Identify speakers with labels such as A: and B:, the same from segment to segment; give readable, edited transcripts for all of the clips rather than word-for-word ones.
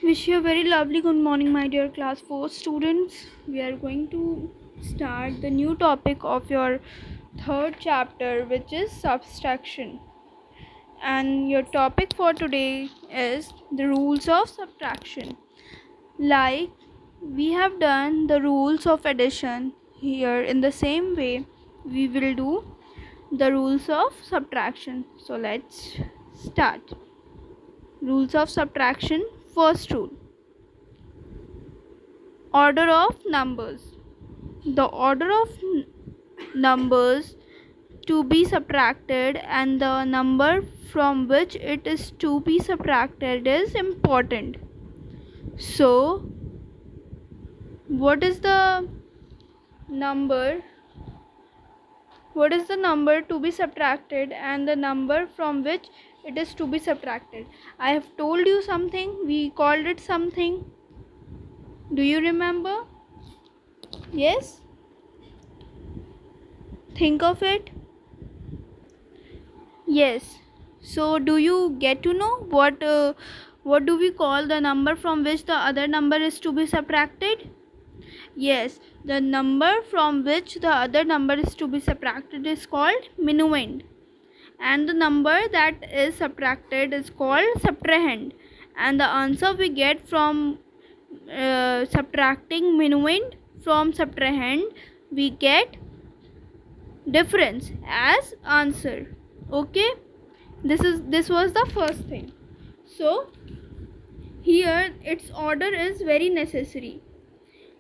A: Wish you a very lovely good morning, my dear class 4 students. We are going to start the new topic of your third chapter, which is subtraction. And your topic for today is the rules of subtraction. Like we have done the rules of addition, here in the same way we will do the rules of subtraction. So let's start. Rules of subtraction. First rule: order of numbers. The order of numbers to be subtracted and the number from which it is to be subtracted is important. So, what is the number? What is the number to be subtracted and the number from which it is to be subtracted? I have told you something. We called it something. Do you remember? Yes? Think of it. Yes. So do you get to know what do we call the number from which the other number is to be subtracted? Yes, the number from which the other number is to be subtracted is called minuend, and the number that is subtracted is called subtrahend, and the answer we get from subtracting minuend from subtrahend, we get difference as answer. Okay, this was the first thing. So here its order is very necessary.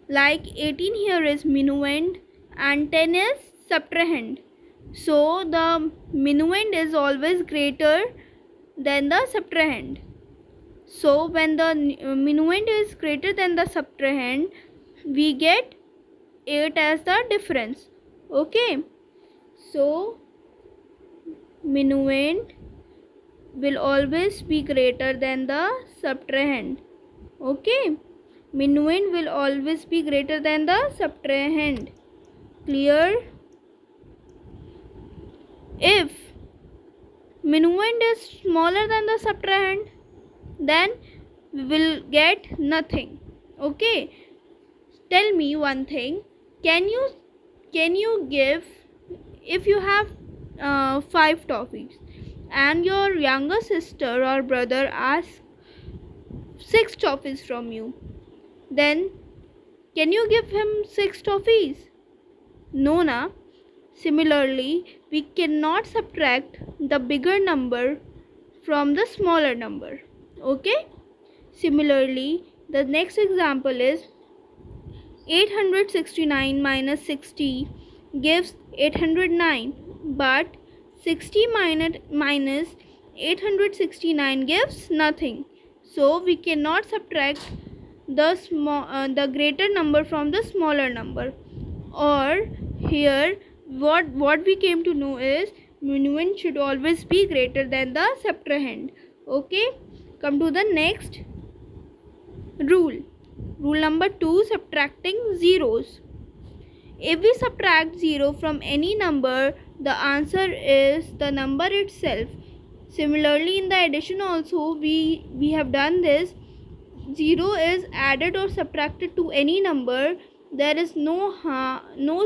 A: Like 18 here is minuend and 10 is subtrahend. So the minuend is always greater than the subtrahend. So when the minuend is greater than the subtrahend, we get 8 as the difference. Okay, so minuend will always be greater than the subtrahend. Okay, minuend will always be greater than the subtrahend. Clear? If minuend is smaller than the subtrahend, then we will get nothing. Okay, tell me one thing. Can you give, if you have 5 toffees and your younger sister or brother asks 6 toffees from you, then can you give him 6 toffees? No, na. Similarly, we cannot subtract the bigger number from the smaller number. Okay? Similarly, the next example is 869 minus 60 gives 809, but 60 minus 869 gives nothing. So we cannot subtract the greater number from the smaller number. Or here what we came to know is minuend should always be greater than the subtrahend. Okay, come to the next rule. Rule number 2, subtracting zeros. If we subtract 0 from any number, the answer is the number itself. Similarly, in the addition also we have done this. 0 is added or subtracted to any number, there is no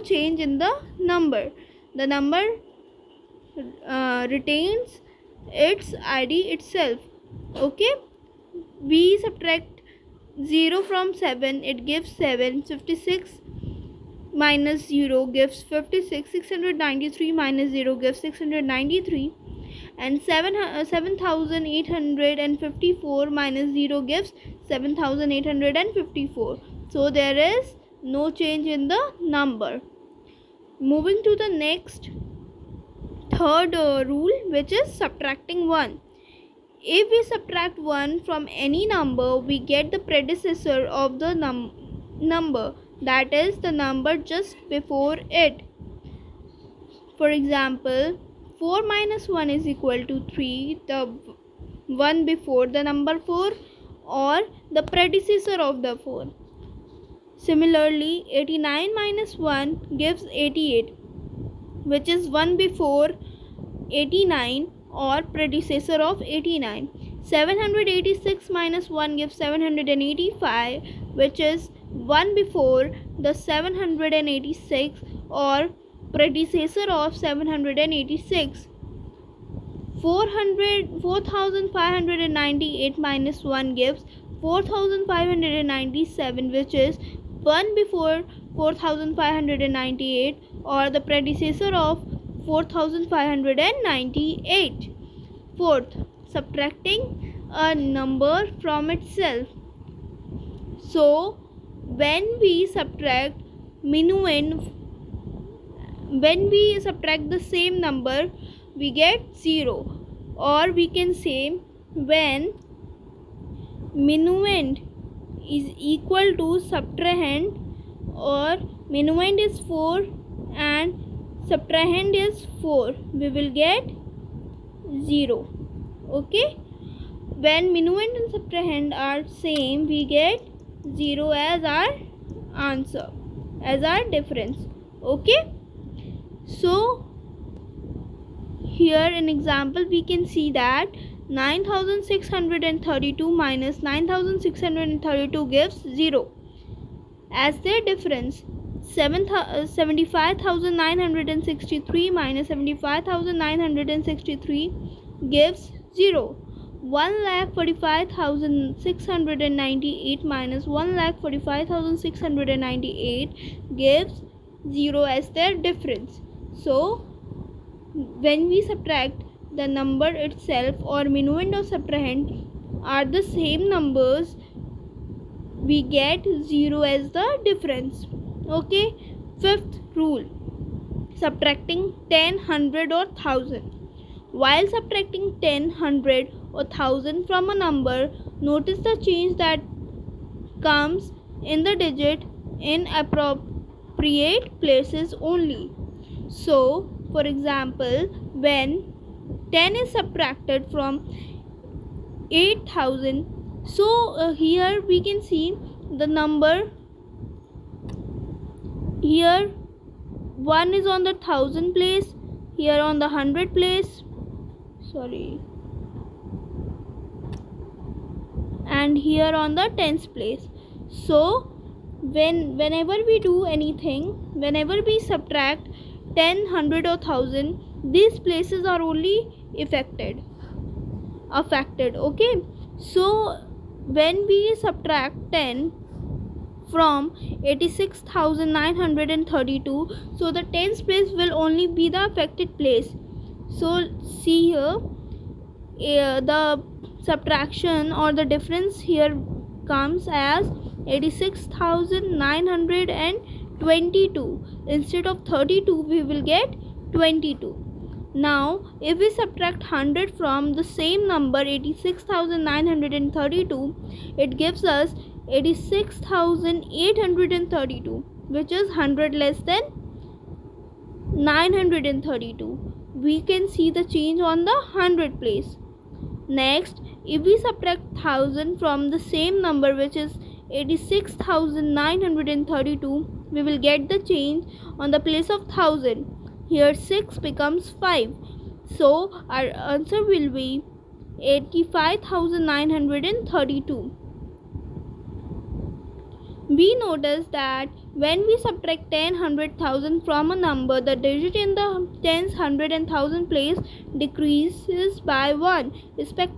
A: change in the number. The number retains its ID itself. Okay, we subtract 0 from 7, it gives 7. 56 minus 0 gives 56. 693 minus 0 gives 693, and 7854 minus 0 gives 7854. So there is no change in the number. Moving to the next third rule, which is subtracting 1. If we subtract 1 from any number, we get the predecessor of the number, that is the number just before it. For example, 4 minus 1 is equal to 3, the one before the number 4 or the predecessor of the 4. Similarly, 89 minus 1 gives 88, which is one before 89 or predecessor of 89. 786 minus 1 gives 785, which is 1 before the 786 or predecessor of 786. 4598 minus 1 gives 4597, which is 1 before 4598 or the predecessor of 4598. Fourth, subtracting a number from itself. So when we subtract the same number, we get 0. Or we can say, when minuend is equal to subtrahend, or minuend is 4 and subtrahend is 4, we will get 0. Okay, when minuend and subtrahend are same, we get 0 as our answer, as our difference. Okay, so here in example we can see that 9632 minus 9632 gives 0. As their difference, 75,963 minus 75,963 gives 0. 1,45,698 minus 1,45,698 gives 0 as their difference. So when we subtract the number itself, or minuend or subtrahend are the same numbers, we get 0 as the difference. Okay, fifth rule, subtracting 10, 100 or 1000. While subtracting 10, 100 or 1000 from a number, notice the change that comes in the digit in appropriate places only. So for example, when 10 is subtracted from 8000, so here we can see the number, here 1 is on the 1000 place, here on the 100 place, and here on the tens place. So whenever we do anything, whenever we subtract 10, 100 or 1000, these places are only affected. Okay, so when we subtract 10 from 86,932, so the tens place will only be the affected place. So see here, the subtraction or the difference here comes as 86,922. Instead of 32, we will get 22. Now if we subtract 100 from the same number 86,932, it gives us 86,832, which is 100 less than 932. We can see the change on the 100 place. Next, if we subtract 1000 from the same number, which is 86,932, we will get the change on the place of 1000. Here 6 becomes 5. So our answer will be 85,932. We notice that when we subtract 10, 100, 1000 from a number, the digit in the tens, 100 and 1000 place decreases by 1, respectively.